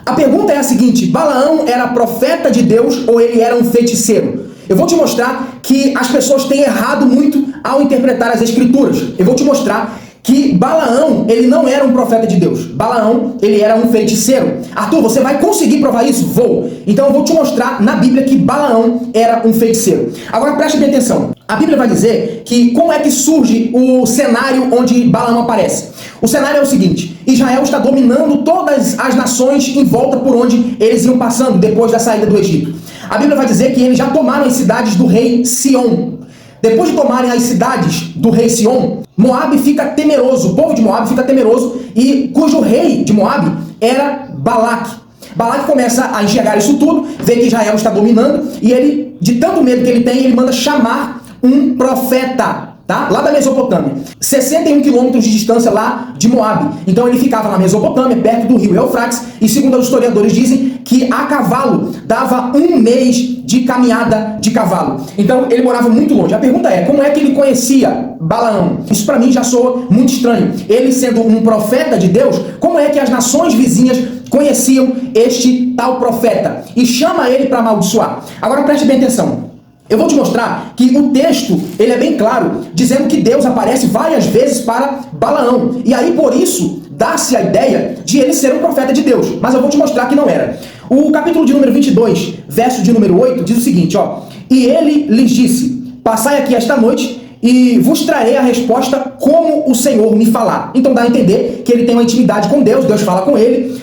A pergunta é a seguinte: Balaão era profeta de Deus ou ele era um feiticeiro? Eu vou te mostrar que as pessoas têm errado muito ao interpretar as escrituras. Eu vou te mostrar que Balaão, ele não era um profeta de Deus. Balaão, ele era um feiticeiro. Arthur, você vai conseguir provar isso? Vou. Então eu vou te mostrar na Bíblia que Balaão era um feiticeiro. Agora preste bem atenção. A Bíblia vai dizer que como é que surge o cenário onde Balaão aparece. O cenário é o seguinte: Israel está dominando todas as nações em volta por onde eles iam passando depois da saída do Egito. A Bíblia vai dizer que eles já tomaram as cidades do rei Sion. Depois de tomarem as cidades do rei Sion, Moabe fica temeroso, o povo de Moabe fica temeroso, e cujo rei de Moabe era Balaque. Balaque começa a enxergar isso tudo, vê que Israel está dominando, e ele, de tanto medo que ele tem, ele manda chamar um profeta, tá? Lá da Mesopotâmia, 61 quilômetros de distância lá de Moabe. Então ele ficava na Mesopotâmia, perto do rio Eufrates, e segundo os historiadores dizem que a cavalo dava um mês de caminhada de cavalo. Então ele morava muito longe. A pergunta é, como é que ele conhecia Balaão? Isso para mim já soa muito estranho. Ele sendo um profeta de Deus, como é que as nações vizinhas conheciam este tal profeta? E chama ele para amaldiçoar. Agora preste bem atenção. Eu vou te mostrar que o texto, ele é bem claro, dizendo que Deus aparece várias vezes para Balaão. E aí, por isso, dá-se a ideia de ele ser um profeta de Deus. Mas eu vou te mostrar que não era. O capítulo de número 22, verso de número 8, diz o seguinte, ó. E ele lhes disse, passai aqui esta noite e vos trarei a resposta como o Senhor me falar. Então dá a entender que ele tem uma intimidade com Deus, Deus fala com ele.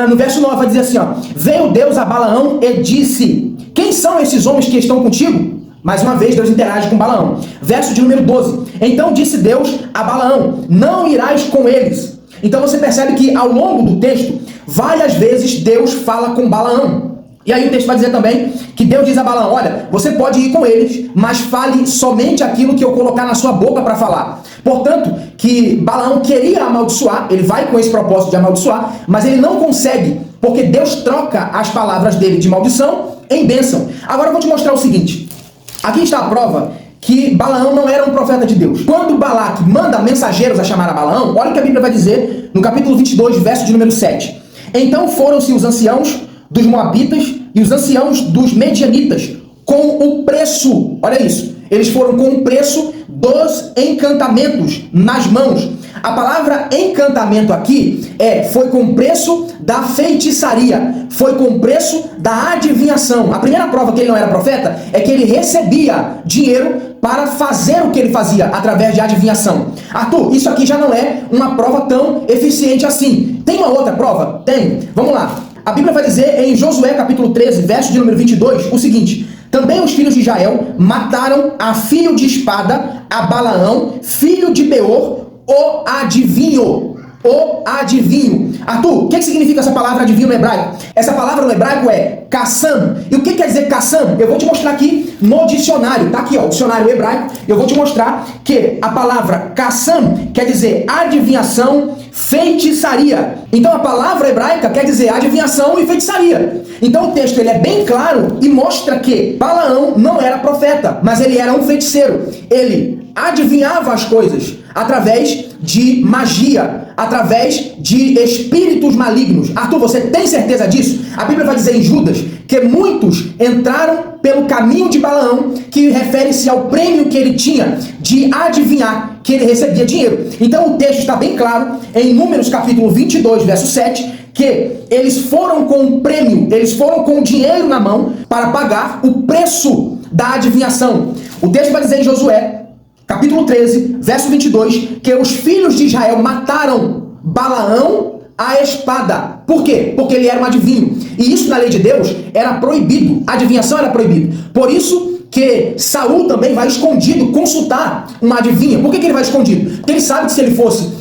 No verso 9 vai dizer assim, ó. Veio Deus a Balaão e disse, quem são esses homens que estão contigo? Mais uma vez, Deus interage com Balaão. Verso de número 12. Então disse Deus a Balaão, não irás com eles. Então você percebe que ao longo do texto, várias vezes Deus fala com Balaão. E aí o texto vai dizer também que Deus diz a Balaão, olha, você pode ir com eles, mas fale somente aquilo que eu colocar na sua boca para falar. Portanto, que Balaão queria amaldiçoar, ele vai com esse propósito de amaldiçoar, mas ele não consegue, porque Deus troca as palavras dele de maldição em bênção. Agora eu vou te mostrar o seguinte. Aqui está a prova que Balaão não era um profeta de Deus. Quando Balaque manda mensageiros a chamar a Balaão, olha o que a Bíblia vai dizer no capítulo 22, verso de número 7. Então foram-se os anciãos dos Moabitas e os anciãos dos Medianitas com o preço, olha isso, eles foram com o preço dos encantamentos nas mãos. A palavra encantamento aqui foi com o preço da feitiçaria, foi com o preço da adivinhação. A primeira prova que ele não era profeta é que ele recebia dinheiro para fazer o que ele fazia através de adivinhação. Arthur, isso aqui já não é uma prova tão eficiente assim. Tem uma outra prova? Tem. Vamos lá. A Bíblia vai dizer em Josué capítulo 13, verso de número 22, o seguinte: também os filhos de Israel mataram a fio de espada a Balaão, filho de Beor, o adivinho. O adivinho. Arthur, o que significa essa palavra adivinho no hebraico? Essa palavra no hebraico é kassam. E o que quer dizer kassam? Eu vou te mostrar aqui no dicionário. Tá aqui, ó, o dicionário hebraico. Eu vou te mostrar que a palavra kassam quer dizer adivinhação, feitiçaria. Então a palavra hebraica quer dizer adivinhação e feitiçaria. Então o texto ele é bem claro e mostra que Balaão não era profeta, mas ele era um feiticeiro. Ele adivinhava as coisas através de magia, através de espíritos malignos. Arthur, você tem certeza disso? A Bíblia vai dizer em Judas que muitos entraram pelo caminho de Balaão, que refere-se ao prêmio que ele tinha de adivinhar, que ele recebia dinheiro. Então o texto está bem claro em Números capítulo 22, verso 7, que eles foram com o prêmio, eles foram com o dinheiro na mão para pagar o preço da adivinhação. O texto vai dizer em Josué capítulo 13, verso 22, que os filhos de Israel mataram Balaão à espada. Por quê? Porque ele era um adivinho. E isso na lei de Deus era proibido. A adivinhação era proibida. Por isso que Saul também vai escondido consultar uma adivinha. Por que ele vai escondido? Porque ele sabe que se ele fosse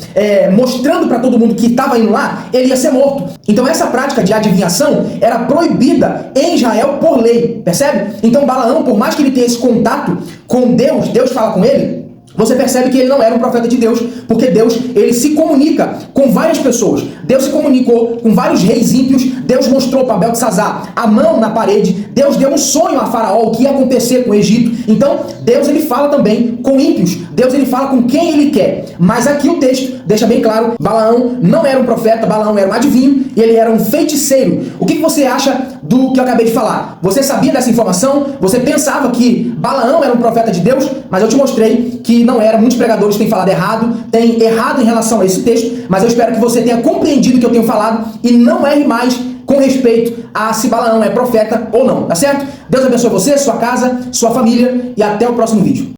mostrando para todo mundo que estava indo lá, ele ia ser morto. Então essa prática de adivinhação era proibida em Israel por lei, percebe? Então Balaão, por mais que ele tenha esse contato com Deus, Deus fala com ele, você percebe que ele não era um profeta de Deus, porque Deus, ele se comunica com várias pessoas. Deus se comunicou com vários reis ímpios, Deus mostrou para Beltesazar a mão na parede, Deus deu um sonho a Faraó, o que ia acontecer com o Egito. Então, Deus, ele fala também com ímpios, Deus, ele fala com quem ele quer. Mas aqui o texto deixa bem claro, Balaão não era um profeta, Balaão era um adivinho, e ele era um feiticeiro. O que você acha do que eu acabei de falar? Você sabia dessa informação? Você pensava que Balaão era um profeta de Deus? Mas eu te mostrei que não era. Muitos pregadores têm falado errado, têm errado em relação a esse texto, mas eu espero que você tenha compreendido o que eu tenho falado e não erre mais com respeito a se Balaão é profeta ou não, tá certo? Deus abençoe você, sua casa, sua família e até o próximo vídeo.